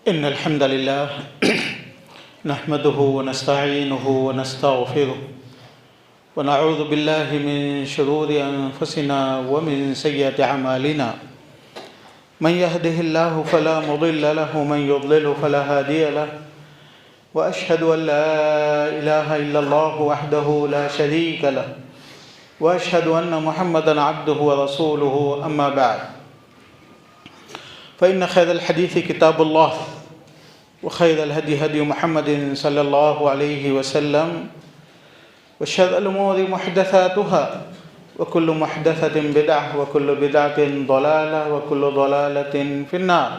इन्नल हम्दुलिल्लाह नहमदुहु व नस्तईनुहु व नस्तगफिरुह व नऊज़ु बिल्लाहि मिन शुरूरि अनफुसिना व मिन सय्यिआति अमालिना मन यहदिहिल्लाहु फला मुदिल्ल लहु व मन युद्लिलहु फला हादिय लहु व अशहदु अन ला इलाहा इल्लल्लाहु वहदहु ला शरीक लहु व अशहदु अन्न मुहम्मदन अब्दुहु व रसूलुहु अम्मा बअद फ़इन्न खैरल हदीस किताबुल्लाह व खैरल हदी हदी मुहम्मदिन सल्लल्लाहु अलैहि वसल्लम व शर्रल उमूरि मुहदसातुहा व कुल्लु मुहदसतिन बिदअह व कुल्लु बिदअतिन दलाला व कुल्लु दलालतिन फिन्नार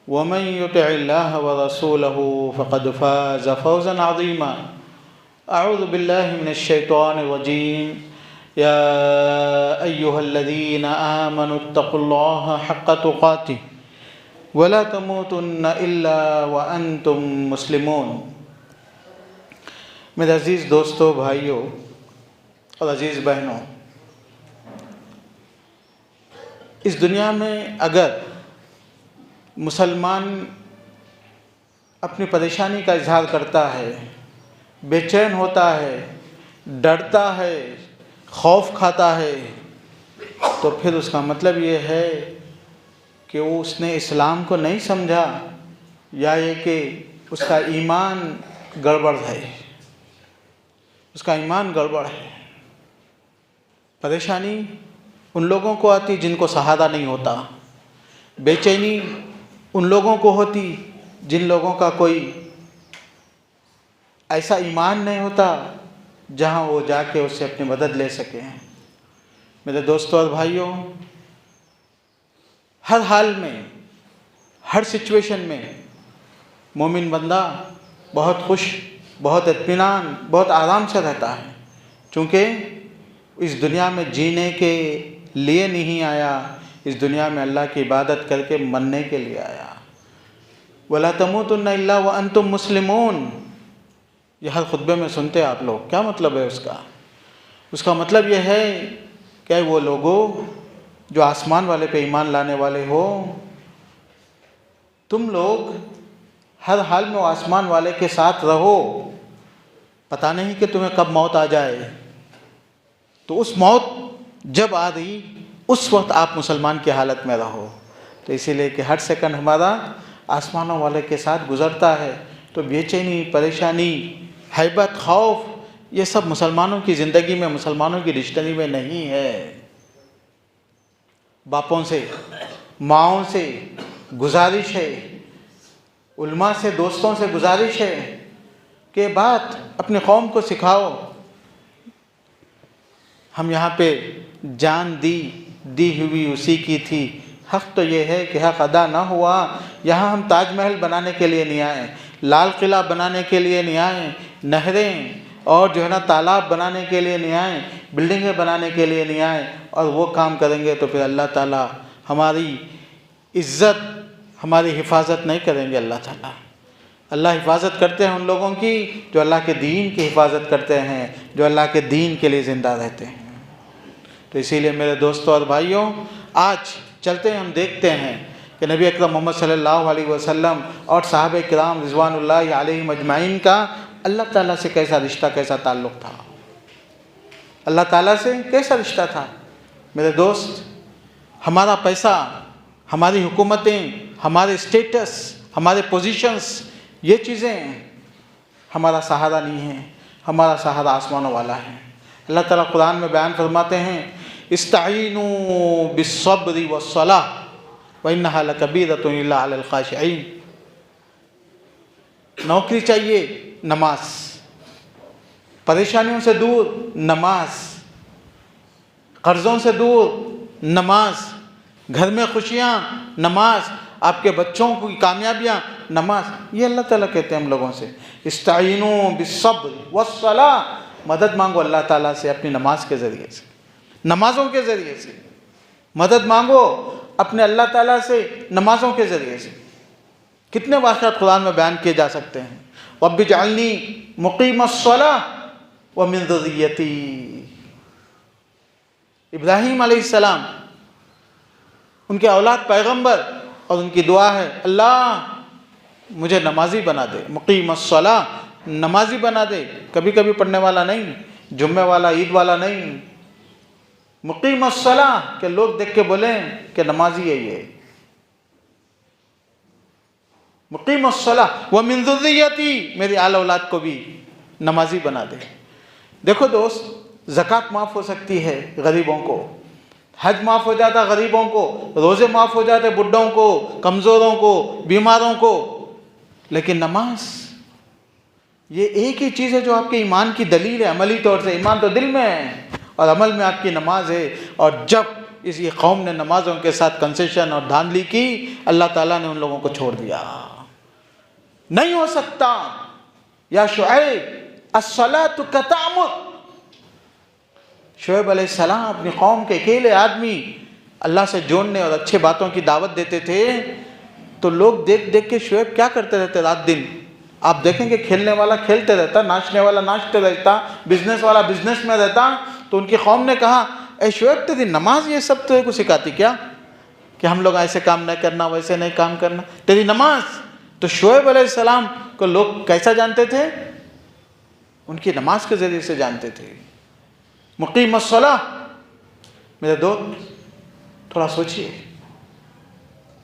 व मन युतिइल्लाह व रसूलहु फ़क़द फ़ाज़ फ़ौज़न अज़ीमा। अऊज़ु बिल्लाहि मिनश शैतानिर रजीम। या अय्युहल्लज़ीना आमनुत्तक़ुल्लाहा हक़्क़ तुक़ातिह वला तमूतुन्ना इल्ला व अंतुम मुस्लिमून। मेरे अज़ीज़ दोस्तों, भाइयों और अज़ीज़ बहनों, इस दुनिया में अगर मुसलमान अपनी परेशानी का इजहार करता है, बेचैन होता है, डरता है, खौफ खाता है, तो फिर उसका मतलब ये है कि वो उसने इस्लाम को नहीं समझा या ये कि उसका ईमान गड़बड़ है, उसका ईमान गड़बड़ है। परेशानी उन लोगों को आती जिनको सहारा नहीं होता, बेचैनी उन लोगों को होती जिन लोगों का कोई ऐसा ईमान नहीं होता जहां वो जाके उससे अपनी मदद ले सकें। मेरे दोस्तों और भाइयों, हर हाल में, हर सिचुएशन में मोमिन बंदा बहुत खुश, बहुत इत्मीनान, बहुत आराम से रहता है, क्योंकि इस दुनिया में जीने के लिए नहीं आया, इस दुनिया में अल्लाह की इबादत करके मरने के लिए आया। वला तमूतुन्ना इल्ला व अंतुम मुस्लिमून। यह हर खुतबे में सुनते हैं आप लोग, क्या मतलब है उसका? उसका मतलब यह है कि वो लोगों जो आसमान वाले पे ईमान लाने वाले हो, तुम लोग हर हाल में वो आसमान वाले के साथ रहो। पता नहीं कि तुम्हें कब मौत आ जाए, तो उस मौत जब आ रही उस वक्त आप मुसलमान की हालत में रहो। तो इसीलिए कि हर सेकंड हमारा आसमानों वाले के साथ गुजरता है, तो बेचैनी, परेशानी, हैबत, खौफ, ये सब मुसलमानों की ज़िंदगी में, मुसलमानों की डिक्शनरी में नहीं है। बापों से, माँओं से गुजारिश है, उल्मा से, दोस्तों से गुजारिश है कि बात अपने कौम को सिखाओ। हम यहाँ पे जान दी हुई उसी की थी। हक़ तो ये है कि हक़ अदा ना हुआ। यहाँ हम ताजमहल बनाने के लिए नहीं आए, लाल किला बनाने के लिए नहीं आए, नहरें और जो है ना तालाब बनाने के लिए नहीं आए, बिल्डिंगें बनाने के लिए नहीं आए। और वो काम करेंगे तो फिर अल्लाह ताला हमारी इज़्ज़त, हमारी हिफाजत नहीं करेंगे। अल्लाह हिफाजत करते हैं उन लोगों की जो अल्लाह के दीन की हिफाजत करते हैं, जो अल्लाह के दीन के लिए ज़िंदा रहते हैं। तो इसीलिए मेरे दोस्तों और भाइयों, आज चलते हैं, हम देखते हैं कि नबी अकरम मोहम्मद सल्लल्लाहु अलैहि वसल्लम और साहबे किराम रिज़वानुल्लाहि अलैहिम अजमाइन का अल्लाह ताला से कैसा रिश्ता, कैसा ताल्लुक़ था। अल्लाह ताला से कैसा रिश्ता था। मेरे दोस्त, हमारा पैसा, हमारी हुकूमतें, हमारे स्टेटस, हमारे पोजीशंस, ये चीज़ें हमारा सहारा नहीं है। हमारा सहारा आसमानों वाला है। अल्लाह ताला कुरान में बयान फरमाते हैं, इस्ताईनू बिस्सब्रि वस्सलाह व इन्नहा लकबीरतुन इल्ला अलल खाशिईन। नौकरी चाहिए, नमाज। परेशानियों से दूर, नमाज। कर्ज़ों से दूर, नमाज। घर में खुशियाँ, नमाज। आपके बच्चों की कामयाबियाँ, नमाज। ये अल्लाह ताला कहते हैं हम लोगों से, इस्ताईनू बिस्सब्रि वस्सलाह। मदद मांगो अल्लाह ताला से अपनी नमाज के ज़रिए से, नमाज़ों के ज़रिए से मदद मांगो अपने अल्लाह ताला से, नमाज़ों के ज़रिए से। कितने वाक़यात कुरान में बयान किए जा सकते हैं। रब्बि जअलनी मुक़ीमस्सलाह व मिन ज़ुर्रिय्यती। इब्राहीम अलैहिस्सलाम, उनके औलाद पैगंबर, और उनकी दुआ है, अल्लाह मुझे नमाजी बना दे, मुक़ीमस्सलाह, नमाजी बना दे, कभी कभी पढ़ने वाला नहीं, जुम्मे वाला, ईद वाला नहीं, मुक़ीमस्सलाह के लोग देख के बोलें कि नमाजी है ये। मुक़ीमस्सलाह व मिन ज़ुर्रिय्यती, मेरी आल औलाद को भी नमाजी बना दे। देखो दोस्त, ज़कात माफ़ हो सकती है गरीबों को, हज माफ़ हो जाता गरीबों को, रोज़े माफ़ हो जाते बुढ़ों को, कमज़ोरों को, बीमारों को, लेकिन नमाज ये एक ही चीज़ है जो आपके ईमान की दलील है। अमली तौर से ईमान तो दिल में है और अमल में आपकी नमाज है। और जब इस ये कौम ने नमाज़ों के साथ कंसेशन और धांधली की, अल्लाह ताला ने उन लोगों को छोड़ दिया। नहीं हो सकता। या शुएब अस्सलातु कतामुर, शुएब अलैहिस्सलाम अपनी कौम के अकेले आदमी अल्लाह से जोड़ने और अच्छे बातों की दावत देते थे, तो लोग देख देख के शुएब क्या करते रहते रात दिन। आप देखेंगे खेलने वाला खेलते रहता, नाचने वाला नाचते रहता, बिजनेस वाला बिजनेस में रहता। तो उनकी कौम ने कहा, ए शुएब तेरी नमाज ये सब तेरे को सिखाती क्या, कि हम लोग ऐसे काम नहीं करना, वैसे नहीं काम करना, तेरी नमाज। तो शुएब अलैहिस्सलाम को लोग कैसा जानते थे? उनकी नमाज के ज़रिए से जानते थे। मुक़ीमस्सलाह, मेरे दोस्त थोड़ा सोचिए,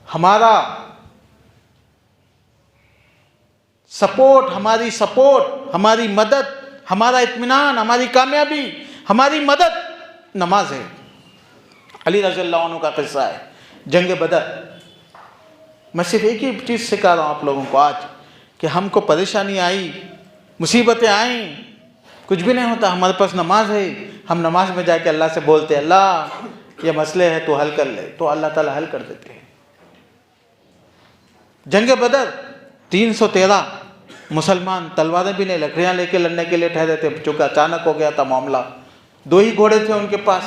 हमारा सपोर्ट, हमारी मदद, हमारा इत्मीनान, हमारी कामयाबी, हमारी मदद नमाज है। अली रज़ियल्लाहु अन्हु का किस्सा है, जंग बदर। मैं सिर्फ एक ही चीज़ सिखा रहा हूँ आप लोगों को आज, कि हमको परेशानी आई, मुसीबतें आई, कुछ भी नहीं होता, हमारे पास नमाज है। हम नमाज में जाके अल्लाह से बोलते, अल्लाह ये मसले है तो हल कर ले, तो अल्लाह ताला हल कर देते हैं। जंग बदर 313 मुसलमान तलवारें भी नहीं, लकड़ियाँ लेके लड़ने के लिए ठहरे थे, चूँकि अचानक हो गया था मामला। 2 ही घोड़े थे उनके पास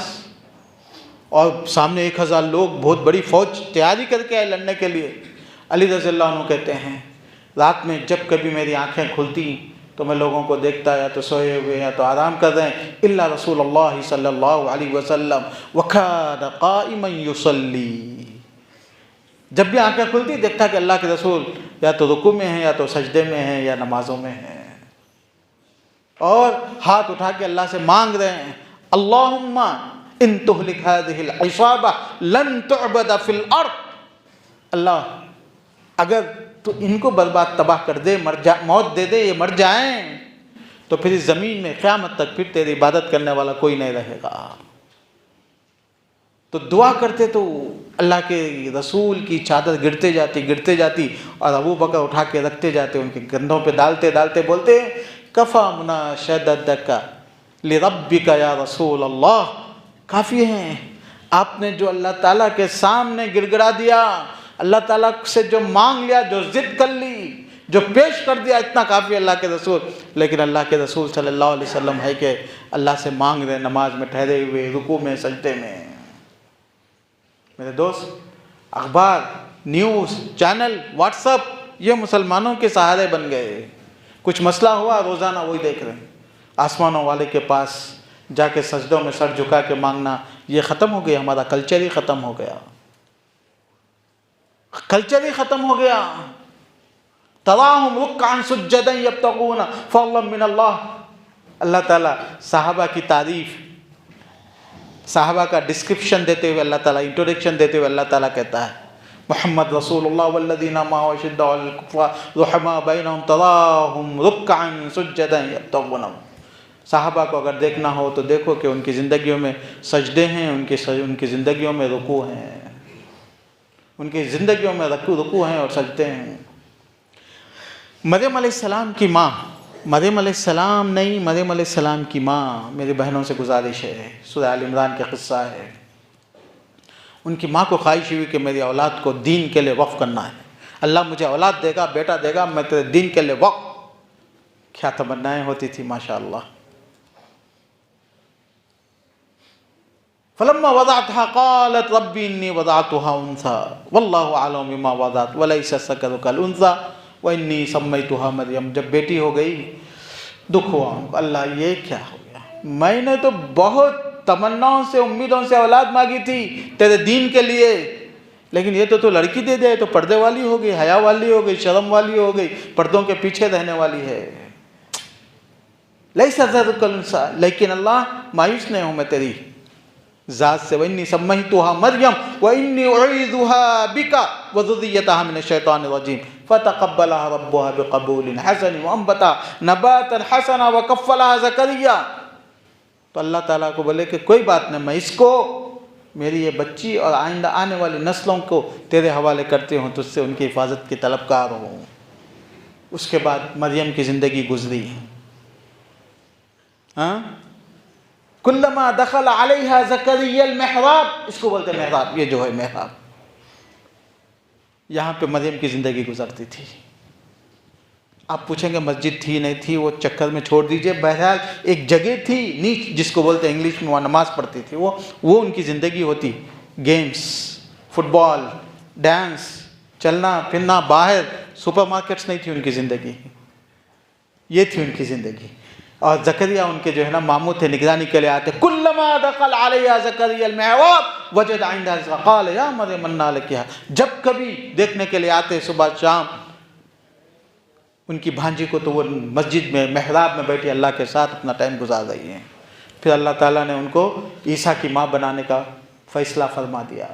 और सामने 1000 लोग, बहुत बड़ी फौज तैयारी करके आए लड़ने के लिए। अली रज़ियल्लाहु अन्हु कहते हैं, रात में जब कभी मेरी आंखें खुलती तो मैं लोगों को देखता, या तो सोए हुए या तो आराम कर रहे हैं, इल्ला रसूलुल्लाह सल्लल्लाहु अलैहि वसल्लम व कान क़ाइमन युसल्ली। जब भी आंखें खुलती देखता कि अल्लाह के रसूल या तो रुकू में हैं, या तो सजदे में हैं, या नमाजों में हैं, और हाथ उठा के अल्लाह से मांग रहे हैं, अल्लाहुम्मा इन तुहलिक हाज़िहिल इसाबा लन तुअबद फिल अर्द। अल्लाह अगर तो इनको बर्बाद तबाह कर दे, मौत दे दे, ये मर जाएं, तो फिर इस ज़मीन में क़यामत तक फिर तेरी इबादत करने वाला कोई नहीं रहेगा। तो दुआ करते तो अल्लाह के रसूल की चादर गिरते जाती और अबू बकर उठा के रखते जाते, उनके कंधों पे डालते डालते बोलते, कफ़ा मुनाशदतका लिरब्बिका या रसूल अल्लाह, काफ़ी हैं आपने जो अल्लाह ताला के सामने गिड़गिड़ा दिया, अल्लाह ताला से जो मांग लिया, जो ज़िद कर ली, जो पेश कर दिया, इतना काफ़ी अल्लाह के रसूल। लेकिन अल्लाह के रसूल सल्लल्लाहु अलैहि वसल्लम है कि अल्लाह से मांग रहे, नमाज में ठहरे हुए, रुकू में, सजदे में। मेरे दोस्त, अखबार, न्यूज़ चैनल, व्हाट्सअप, ये मुसलमानों के सहारे बन गए। कुछ मसला हुआ, रोज़ाना वही देख रहे हैं। आसमानों वाले के पास जाके सजदों में सर झुका के मांगना, ये ख़त्म हो गया, हमारा कल्चर ही ख़त्म हो गया, कल्चर ही ख़त्म हो गया। तराहुम रुक्अन सुज्जदन यब्तगून फज़लन मिन अल्लाह। अल्लाह ताला सहाबा की तारीफ़, सहाबा का डिस्क्रिप्शन देते हुए अल्लाह ताला, इंट्रोडक्शन देते हुए अल्लाह ताला कहता है, मुहम्मद रसूलुल्लाह वल्लज़ीना मअहु अशिद्दाउ अलल कुफ़ार रुहमा बैनहुम तराहुम रुक्अन सुज्जदन यब्तगून। सहाबा को अगर देखना हो तो देखो कि उनकी ज़िंदगियों में सजदे हैं, उनकी ज़िंदगियों में रुकू हैं, उनकी ज़िंदगियों में रुकू हैं और सजदे हैं। मरियम अलैहिस्सलाम की माँ, मरियम अलैहिस्सलाम नहीं, मरियम अलैहिस्सलाम की माँ, मेरी बहनों से गुजारिश है, सूरह आल इमरान का क़िस्सा है। उनकी माँ को ख्वाहिश हुई कि मेरी औलाद को दीन के लिए वक़्फ़ करना है, अल्लाह मुझे औलाद देगा, बेटा देगा, मैं तेरे दीन के लिए वक़्फ़। क्या तमन्नाएँ होती थी माशाअल्लाह। फलम्मा वज़अतहा क़ालत रब्बी इन्नी वज़अतुहा उन्सा वल्लाहु अअलम बिमा वज़अत वलैसा ज़करु कल उन्सा व इन्नी सम्मैतुहा मरियम। जब बेटी हो गई दुख हुआ उनको, अल्लाह ये क्या हो गया, मैंने तो बहुत तमन्नाओं से, उम्मीदों से औलाद मांगी थी तेरे दीन के लिए, लेकिन ये तो लड़की दे दे तो पर्दे वाली हो गई, हया वाली हो गई, शर्म वाली हो गई, पर्दों के पीछे रहने वाली है। लैसा ज़रुकल उन्सा, लेकिन अल्लाह मायूस नहीं हूँ मैं तेरी ज़ात से। वइन्नी सम्मय्तुहा मरियम वइन्नी उईज़ुहा बिका वज़ुर्रिय्यतहा मिनश्शैतानिर रजीम फ़तक़ब्बलहा रब्बुहा बिक़बूलिन हसन वअंबता नबातन हसना वकफ़्फ़लहा ज़करिया। तो अल्लाह ताला को बोले कि कोई बात नहीं, मैं इसको, मेरी ये बच्ची और आइंदा आने वाली नस्लों को तेरे हवाले करते हूँ, तुझसे उनकी हिफाजत की तलबकार हूँ। उसके बाद मरियम की ज़िंदगी गुजरी। हाँ, कुल्लमा दखल अलैहा ज़करिय्यल महराब, इसको बोलते महराब, ये जो है महराब, यहाँ पे मरियम की ज़िंदगी गुजरती थी। आप पूछेंगे मस्जिद थी नहीं थी, वो चक्कर में छोड़ दीजिए। बहरहाल एक जगह थी नीच, जिसको बोलते हैं इंग्लिश में, वहाँ नमाज़ पढ़ती थी वो उनकी ज़िंदगी होती। गेम्स, फुटबॉल, डांस, चलना फिरना, बाहर सुपरमार्केट्स नहीं थी उनकी ज़िंदगी, ये थी उनकी ज़िंदगी। और ज़करिया उनके जो है ना मामू थे, निगरानी के लिए आते। कुल्लमा दखल अलैहा ज़करिय्यल महराब वजद इंदहा रिज़्क़ा क़ाल या मरियम अन्ना लकी हाज़ा। जब कभी देखने के लिए आते सुबह शाम उनकी भांजी को, तो वो मस्जिद में महराब में बैठी अल्लाह के साथ अपना टाइम गुजार रही हैं। फिर अल्लाह ताला ने उनको ईसा की माँ बनाने का फ़ैसला फरमा दिया,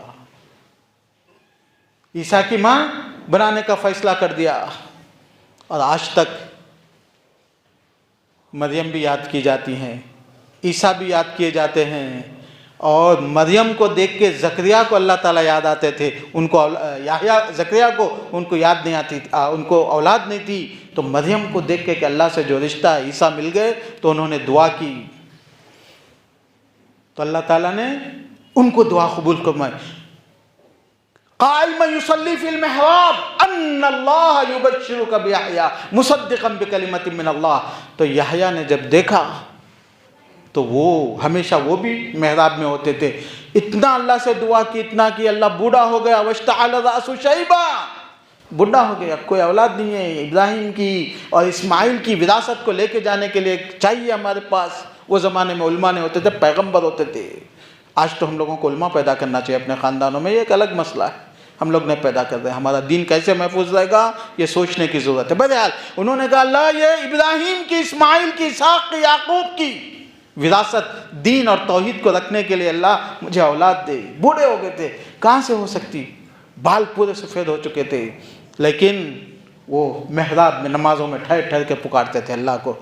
ईसा की माँ बनाने का फ़ैसला कर दिया। और आज तक मरियम भी याद की जाती हैं, ईसा भी याद किए जाते हैं। और मरियम को देख के ज़करिया को अल्लाह ताला याद आते थे। उनको याहया, ज़करिया को उनको याद नहीं आती, उनको औलाद नहीं थी, तो मरियम को देख के कि अल्लाह से जो रिश्ता है, ईसा मिल गए, तो उन्होंने दुआ की, तो अल्लाह ताला ने उनको दुआ कबूल फरमाई। क़ाइमन युसल्ली फ़िल महराब अन्नल्लाह युबश्शिरुका बियहया मुसद्दिक़न बिकलिमतिन मिनल्लाह। तो यहया ने जब देखा तो वो हमेशा वो भी महराब में होते थे। इतना अल्लाह से दुआ की, इतना कि अल्लाह बूढ़ा हो गया, वश्तअल रअसु शैबा, बूढ़ा हो गया, कोई औलाद नहीं है। इब्राहिम की और इस्माइल की विरासत को लेके जाने के लिए चाहिए हमारे पास। वो ज़माने में उलमा नहीं होते थे, पैगम्बर होते थे। आज तो हम लोगों को उलमा पैदा करना चाहिए अपने ख़ानदानों में, ये एक अलग मसला है, हम लोग नहीं पैदा कर रहे। हमारा दीन कैसे महफूज रहेगा, ये सोचने की ज़रूरत है। बहरहाल उन्होंने कहा अल्लाह ये इब्राहिम की, इस्माइल की, इसहाक़ की, याकूब की विरासत दीन और तौहीद को रखने के लिए अल्लाह मुझे औलाद दे। बूढ़े हो गए थे, कहाँ से हो सकती, बाल पूरे सफ़ेद हो चुके थे, लेकिन वो महराब में नमाज़ों में ठहर ठहर के पुकारते थे अल्लाह को।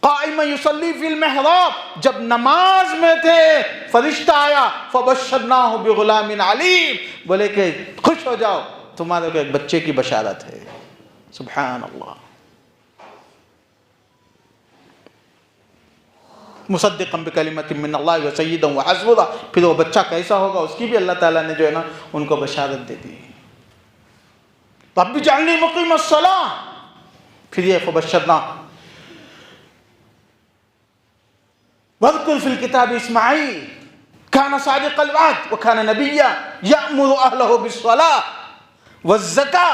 क़ाइमन युसल्ली फ़िल महराब, जब नमाज में थे फरिश्ता आया, फ़बश्शरनाहु बिग़ुलामिन अलीम, बोले कि खुश हो जाओ, तुम्हारे को एक बच्चे की बशारत है। सुब्हान अल्लाह। मुसद्दिक़न बिकलिमतिन मिनल्लाह व सय्यिदन व हसूरा, फिर वो बच्चा कैसा होगा उसकी भी अल्लाह ताला ने जो है ना उनको बशारत दे दी। रब्बि जअलनी मुक़ीमस्सलाह, फिर ये फ़बश्शरना वज़्कुर फ़िल किताबि इस्माईल काना सादिक़ल वअद व काना नबिय्या यअमुरु अहलहु बिस्सलाह वज़्ज़काह।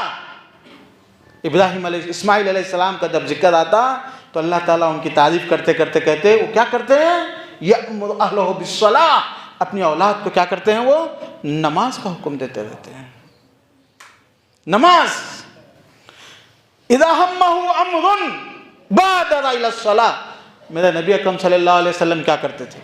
इब्राहिम इस्माइल अलैहिस्सलाम का जब जिक्र आता तो अल्लाह ताला उनकी तारीफ़ करते करते कहते वो क्या करते हैं, यअमुरु अहलहु बिस्सलाह, अपनी औलाद को क्या करते हैं, वो नमाज का हुक्म देते रहते हैं। नमाज, इज़ा हम्महु अम्रुन बादरा इलस्सलाह। मेरे नबी अकरम सल्लल्लाहु अलैहि वसल्लम क्या करते थे,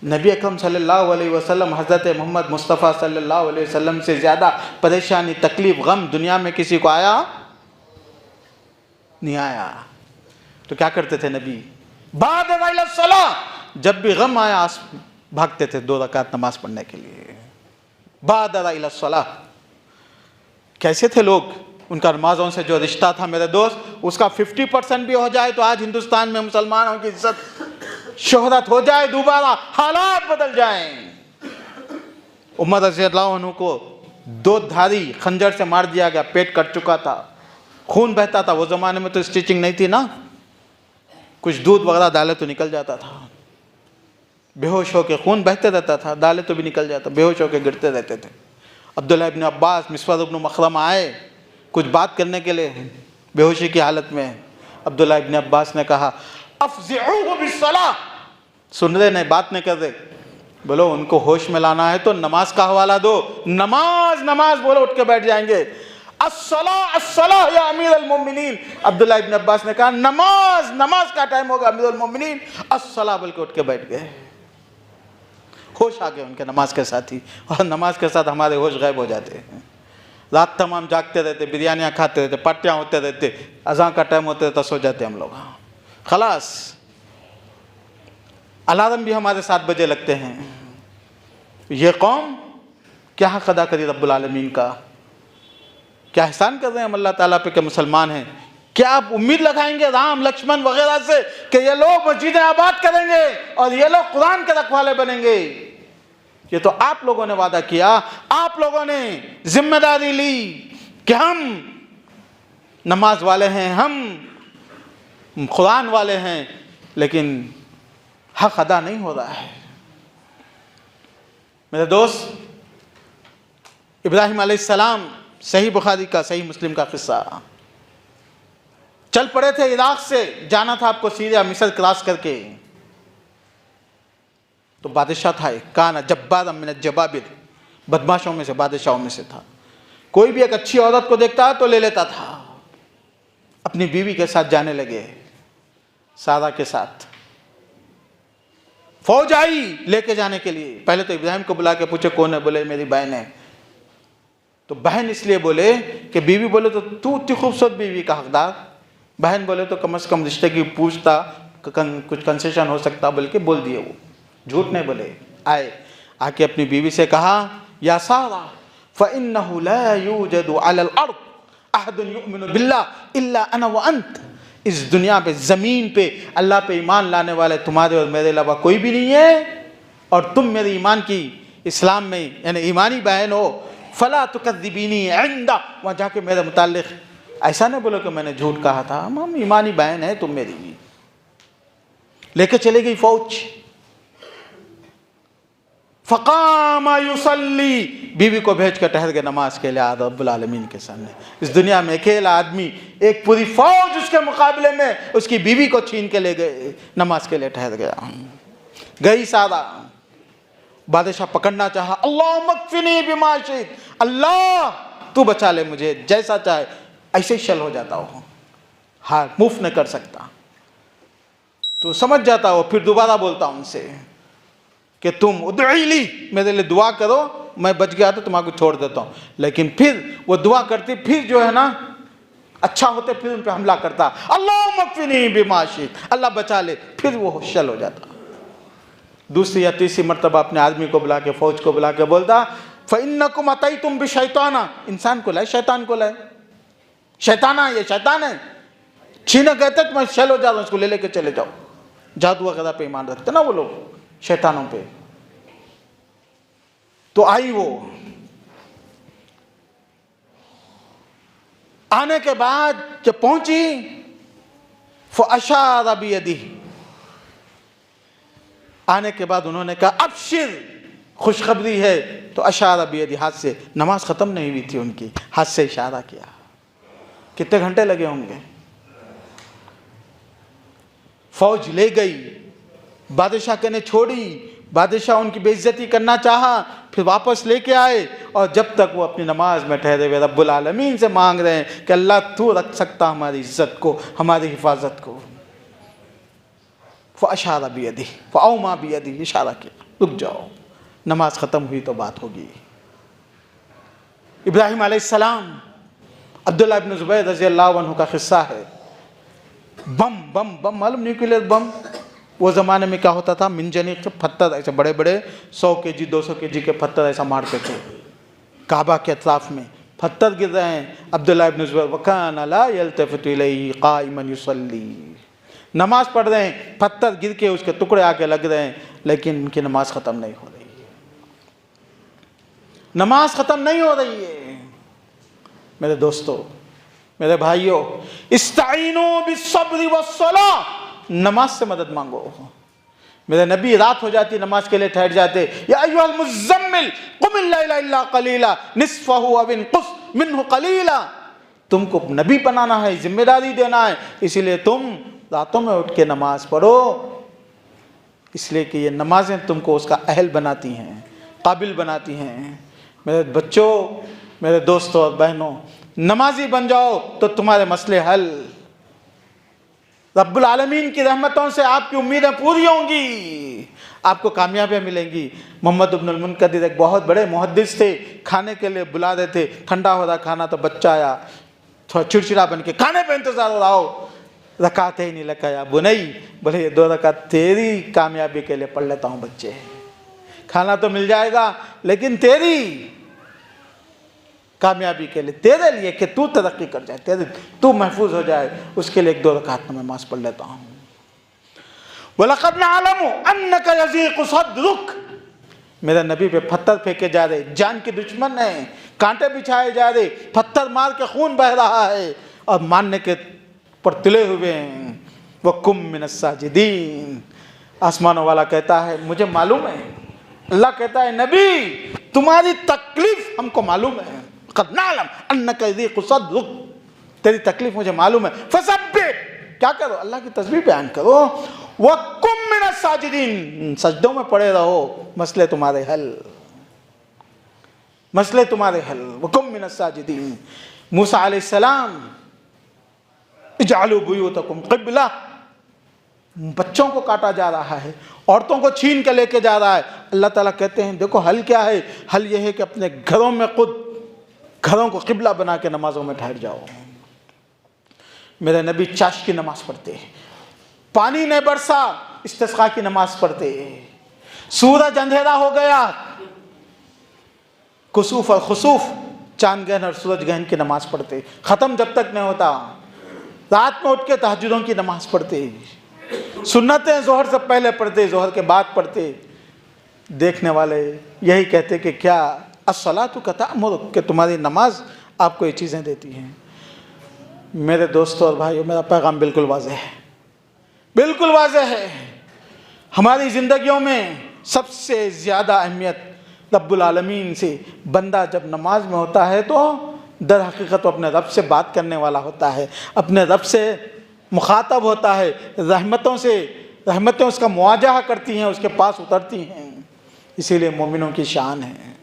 नबी अकरम सल्लल्लाहु अलैहि वसल्लम हज़रत मोहम्मद मुस्तफ़ा सल्लल्लाहु अलैहि वसल्लम से ज़्यादा परेशानी, तकलीफ़, गम दुनिया में किसी को आया नहीं आया। तो क्या करते थे नबी, बादरा इलस्सलाह, जब भी गम आया भागते थे 2 रकात नमाज पढ़ने के लिए। बादरा इलस्सलाह। कैसे थे लोग, उनका नमाज़ों से जो रिश्ता था मेरे दोस्त, उसका 50% भी हो जाए तो आज हिंदुस्तान में मुसलमानों की इज्जत शोहरत हो जाए, दोबारा हालात बदल जाएं। उमर रज़ियल्लाहु अन्हु को 2 धारी खंजर से मार दिया गया, पेट कट चुका था, खून बहता था। वो ज़माने में तो स्टिचिंग नहीं थी ना, कुछ दूध वगैरह डाले तो निकल जाता था, बेहोश होकर खून बहते रहता था, डाले तो भी निकल जाता, बेहोश होकर गिरते रहते थे। अब्दुल्लाह इब्न अब्बास, मिस्वर इब्न मखरमा आए कुछ बात करने के लिए, बेहोशी की हालत में। अब्दुल्लाह इब्न अब्बास ने कहा अफ़ज़िऊहु बिस्सलाह, सुन रहे नहीं, बात नहीं कर रहे, बोलो उनको होश में लाना है तो नमाज का हवाला दो। नमाज नमाज बोलो, उठ के बैठ जाएंगे। अस्सलाह अस्सलाह या अमीर अल मोमिनीन, अब्दुल्लाह इब्न अब्बास ने कहा नमाज नमाज का टाइम होगा अमीर अल मोमिनीन, अस्सलाह बोल के उठ के बैठ गए। होश आ गए उनके नमाज के साथ ही, और नमाज के साथ हमारे होश गायब हो जाते हैं। रात तमाम जागते रहते, बिरयानियाँ खाते रहते, पार्टियाँ होते रहते, अज़ान का टाइम होते रहता, सो जाते हम लोग। खलास, अलार्म भी हमारे 7 बजे लगते हैं। ये कौम क्या हक़ अदा करी रब्बुल आलमीन का, क्या एहसान कर रहे हैं हम अल्लाह ताला पे कि मुसलमान हैं। क्या आप उम्मीद लगाएंगे राम लक्ष्मण वगैरह से कि ये लोग मस्जिदें आबाद करेंगे और ये लोग कुरान के रखवाले बनेंगे? ये तो आप लोगों ने वादा किया, आप लोगों ने जिम्मेदारी ली कि हम नमाज वाले हैं, हम कुरान वाले हैं, लेकिन हक अदा नहीं हो रहा है। मेरे दोस्त, इब्राहिम अलैहिस्सलाम, सही बुखारी का, सही मुस्लिम का किस्सा, चल पड़े थे इराक से, जाना था आपको सीरिया मिस्र क्रॉस करके। तो बादशाह था एक, काना जब्बार मिन जबाबिर, बदमाशों में से, बादशाहों में से था। कोई भी एक अच्छी औरत को देखता तो ले लेता था। अपनी बीवी के साथ जाने लगे, सारा के साथ। फौज आई लेके जाने के लिए। पहले तो इब्राहिम को बुला के पूछे कौन है, बोले मेरी बहन है। तो बहन इसलिए बोले कि बीवी बोले तो तू इतनी खूबसूरत बीवी का हकदार, बहन बोले तो कम से कम रिश्ते की पूछता, कुछ कंसेशन हो सकता, बोल के बोल दिए। वो झूठ नहीं बोले। आए, आके अपनी बीवी से कहा, या सारा फ़इन्नहु ला यूजदु अलल अर्द अहदुन युमिनु बिल्लाह इल्ला अना व अंत। इस दुनिया पे, ज़मीन पे अल्लाह पे ईमान लाने वाले तुम्हारे और मेरे अलावा कोई भी नहीं है, और तुम मेरे ईमान की, इस्लाम में यानी ईमानी बहन हो। फला तुकद्दिबीनी इंदा, वहाँ जाके मेरे मुताल्लिक़ ऐसा नहीं बोलो कि मैंने झूठ कहा था, हम ईमानी बहन है तुम मेरी भी। लेके चले गई फौज। फ़क़ामा युसल्ली, बीवी को भेज कर ठहर गए नमाज के लिए रब्बुल आलमीन के सामने। इस दुनिया में अकेला आदमी, एक पूरी फौज उसके मुकाबले में उसकी बीवी को छीन के ले गए, नमाज के लिए ठहर गया। गई सारा, बादशाह पकड़ना चाहा, अल्लाह मक्फिनी बिमा शित, अल्लाह तू बचा ले मुझे, जैसा चाहे। ऐसे ही शल हो जाता हो, हाँ मुफ्त नहीं कर सकता। तो समझ जाता हो, फिर दोबारा बोलता उनसे कि तुम उदईली, मेरे लिए दुआ करो, मैं बच गया तो तुम्हारे को छोड़ देता हूँ। लेकिन फिर वो दुआ करती, फिर जो है ना अच्छा होते, फिर उन पर हमला करता, अल्लाह मक्फिनी बिमा शित, अल्लाह बचा ले, फिर वो शल हो जाता। दूसरी या तीसरी मरतबा अपने आदमी को बुला के, फौज को बुला के बोलता, फ़इन्नकुम अतैतुम बिशैताना, इंसान को लाए, शैतान को लाए, शैताना, ये शैतान है, छीने गए तक मैं शल हो जा रहा हूँ, इसको ले लेके चले जाओ। जादू वगैरह पे ईमान रखते ना वो लोग, शैतानों पे। तो आई वो, आने के बाद जब पहुंची, फ़अशारा बियदिही, आने के बाद उन्होंने कहा अबशिर, खुशखबरी है। तो अशारा बियदी, हाथ से, नमाज ख़त्म नहीं हुई थी उनकी, हाथ से इशारा किया। कितने घंटे लगे होंगे। फौज ले गई, बादशाह कहने छोड़ी, बादशाह उनकी बेइज्जती करना चाहा, फिर वापस लेके आए। और जब तक वो अपनी नमाज में ठहरे हुए रब्बुल आलमीन से मांग रहे हैं कि अल्लाह तू रख सकता हमारी इज्जत को, हमारी हिफाजत को। फ़अशारा बियदी फ़अौमा बियदी, इशारा किया, रुक जाओ, नमाज ख़त्म हुई तो बात होगी। इब्राहिम अलैहिस्सलाम, अब्दुल्लाह इब्न ज़ुबैर रज़ी अल्लाहु अन्हु का किस्सा है। बम बम बम मालूम, न्यूक्लियर बम। वो ज़माने में क्या होता था, मिनजनीक से पत्थर ऐसे बड़े बड़े 100 केजी 200 केजी के पत्थर ऐसा मारते थे। काबा के अतराफ़ में पत्थर गिर रहे हैं। अब्दुल्लाह इब्न ज़ुबैर वकाना ला यल्तफ़ितु इलैहि क़ाइमन युसल्ली, नमाज पढ़ रहे हैं, पत्थर गिर के उसके टुकड़े आके लग रहे हैं, लेकिन उनकी नमाज ख़त्म नहीं हो रही है, नमाज ख़त्म नहीं हो रही है। मेरे दोस्तों, मेरे भाइयों, इस्ताइनो बिस्सब्रि वस्सलाह, नमाज से मदद मांगो। मेरे नबी रात हो जाती नमाज के लिए ठहर जाते, या अय्युहल मुज़्ज़म्मिल क़ुमिल लैला इल्ला क़लीला निस्फ़हु अव इनक़ुस मिन्हु क़लीला। तुमको नबी बनाना है, जिम्मेदारी देना है, इसीलिए तुम रातों में उठ के नमाज पढ़ो, इसलिए कि ये नमाज़ें तुमको उसका अहल बनाती हैं, काबिल बनाती हैं। मेरे बच्चों, मेरे दोस्तों और बहनों, नमाजी बन जाओ तो तुम्हारे मसले हल। रब्बुल आलमीन की रहमतों से आपकी उम्मीदें पूरी होंगी, आपको कामयाबियाँ मिलेंगी। मोहम्मद इब्नुल मुनकदिर एक बहुत बड़े मुहद्दिस थे, खाने के लिए बुला रहे थे, ठंडा हो रहा खाना, तो बच्चा आया थोड़ा चिड़चिड़ा बन के, खाने पे इंतज़ार हो रहा हो, रकात ही नहीं लगाया। बुनई, बोले ये 2 रकात तेरी कामयाबी के लिए पढ़ लेता हूँ बच्चे, खाना तो मिल जाएगा लेकिन तेरी कामयाबी के लिए, तेरे लिए कि तू तरक्की कर जाए, तू महफूज हो जाए, उसके लिए 1-2 रकात में नमाज पढ़ लेता हूँ। वलक़द नअलमु अन्नका यज़ीक़ु सद्रुक, मेरे नबी पे पत्थर फेंके जा रहे, जान के दुश्मन हैं, कांटे बिछाए जा रहे, पत्थर मार के खून बह रहा है और मारने के पर तुले हुए हैं। वकुम मिनस साजिदीन, आसमानों वाला कहता है मुझे मालूम है, अल्लाह कहता है नबी तुम्हारी तकलीफ हमको मालूम है। क़द नअलम अन्नका यज़ीक़ु सद्रुक, तेरी तकलीफ मुझे मालूम है। फसब्बिह, क्या करो, अल्लाह की तस्बीह बयान करो। वकुम मिनस साजिदीन, सजदों में पड़े रहो, मसले तुम्हारे हल, मसले तुम्हारे हल। वकुम मिनस साजिदीन। मूसा अलैहिस्सलाम, इजअलू बुयूतकुम क़िबला, बच्चों को काटा जा रहा है, औरतों को छीन के लेके जा रहा है। अल्लाह ताला कहते हैं देखो हल क्या है, हल यह है कि अपने घरों में खुद घरों को क़िबला बना के नमाजों में ठहर जाओ। मेरे नबी चाश की नमाज पढ़ते, पानी ने बरसा इस्तिस्क़ा की नमाज पढ़ते, सूरज अंधेरा हो गया, कुसूफ और खुसूफ, चांद ग्रहण और सूरज ग्रहण की नमाज पढ़ते, ख़त्म जब तक नहीं होता रात में उठ के तहज्जुदों की नमाज पढ़ते, सुन्नतें ज़ोहर से पहले पढ़ते, ज़ोहर के बाद पढ़ते। देखने वाले यही कहते कि क्या अस्सलातु तअमुरुक, कि तुम्हारी नमाज आपको ये चीज़ें देती हैं। मेरे दोस्तों और भाइयों, मेरा पैगाम बिल्कुल वाज़ेह है, बिल्कुल वाज़ेह है। हमारी ज़िंदगियों में सबसे ज़्यादा अहमियत रब्बुल आलमीन से बंदा जब नमाज में होता है तो दर हकीकत वो अपने रब से बात करने वाला होता है, अपने रब से मुखातब होता है, रहमतों से रहमतें उसका मुआवजा करती हैं, उसके पास उतरती हैं। इसीलिए मोमिनों की शान है,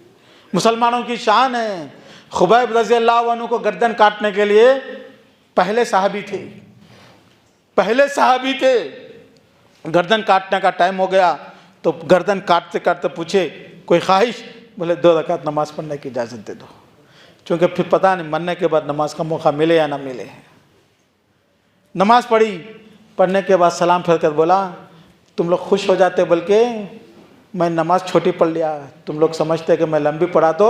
मुसलमानों की शान है। खुबैब रज़ी अल्लाह अन्हु को गर्दन काटने के लिए पहले सहाबी थे, पहले सहाबी थे। गर्दन काटने का टाइम हो गया तो गर्दन काटते काटते पूछे कोई ख्वाहिश, बोले 2 रकात नमाज पढ़ने की इजाज़त दे दो, क्योंकि फिर पता नहीं मरने के बाद नमाज का मौका मिले या ना मिले। नमाज पढ़ी, पढ़ने के बाद सलाम फिर कर बोला तुम लोग खुश हो जाते, बल्कि मैं नमाज छोटी पढ़ लिया, तुम लोग समझते कि मैं लंबी पढ़ा तो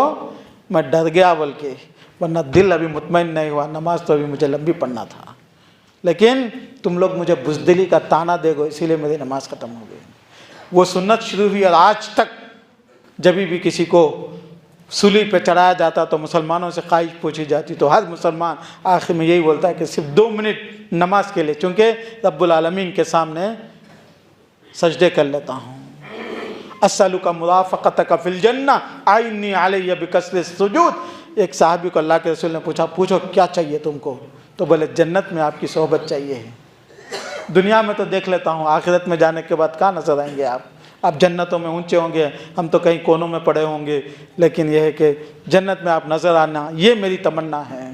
मैं डर गया, बल्कि वरना दिल अभी मुतमईन नहीं हुआ, नमाज तो अभी मुझे लंबी पढ़ना था, लेकिन तुम लोग मुझे बुज़दिली का ताना देगो, इसीलिए मेरी नमाज ख़त्म हो गई। वो सुन्नत शुरू हुई और आज तक जब भी किसी को सूली पे चढ़ाया जाता तो मुसलमानों से ख्वाहिश पूछी जाती तो हर मुसलमान आखिर में यही बोलता है कि सिर्फ 2 मिनट नमाज के लिए, चूँकि रब्बुल आलमीन के सामने सजदे कर लेता हूँ। अस्सलुका मुराफ़क़तका फ़िल जन्ना आइन्नी अलैया बिकसरति सुजूद। एक साहबी को अल्लाह के रसूल ने पूछा, पूछो क्या चाहिए तुमको, तो बोले जन्नत में आपकी सोहबत चाहिए है। दुनिया में तो देख लेता हूँ, आखिरत में जाने के बाद कहाँ नजर आएंगे आप जन्नतों में ऊंचे होंगे, हम तो कहीं कोनों में पड़े होंगे, लेकिन यह है कि जन्नत में आप नज़र आना, ये मेरी तमन्ना है।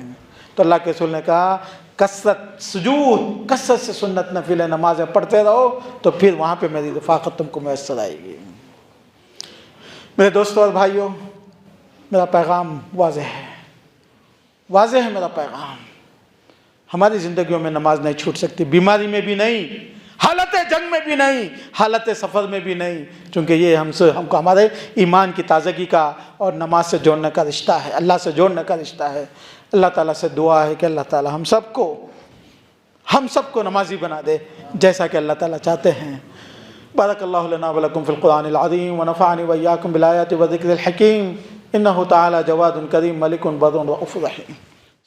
तो अल्लाह के रसूल ने कहा कसरत सुजूद, कसरत से सुन्नत नफिल नमाज़ें पढ़ते रहो तो फिर वहाँ पे मेरी रफ़ाक़त तुमको मैसर आएगी। मेरे दोस्तों और भाइयों, मेरा पैगाम वाज़ेह है, वाज़ेह है मेरा पैगाम। हमारी ज़िंदगियों में नमाज नहीं छूट सकती, बीमारी में भी नहीं, हालत जंग में भी नहीं, हालत सफ़र में भी नहीं, क्योंकि ये हमको हमारे ईमान की ताज़गी का और नमाज से जोड़ने का रिश्ता है, अल्लाह से जोड़ने का रिश्ता है। अल्लाह ताला से दुआ है कि अल्लाह ताला हम सबको नमाजी बना दे जैसा कि अल्लाह ताला चाहते हैं। बारकल्लाहु लना व लकुम फ़िल क़ुरआनिल अज़ीम व नफ़अनी व इय्याकुम बिल आयाति व ज़िक्रिल हकीम। इन्नहु तआला जवादुन करीम मलिकुन बर्रुन रऊफ़ुर रहीम।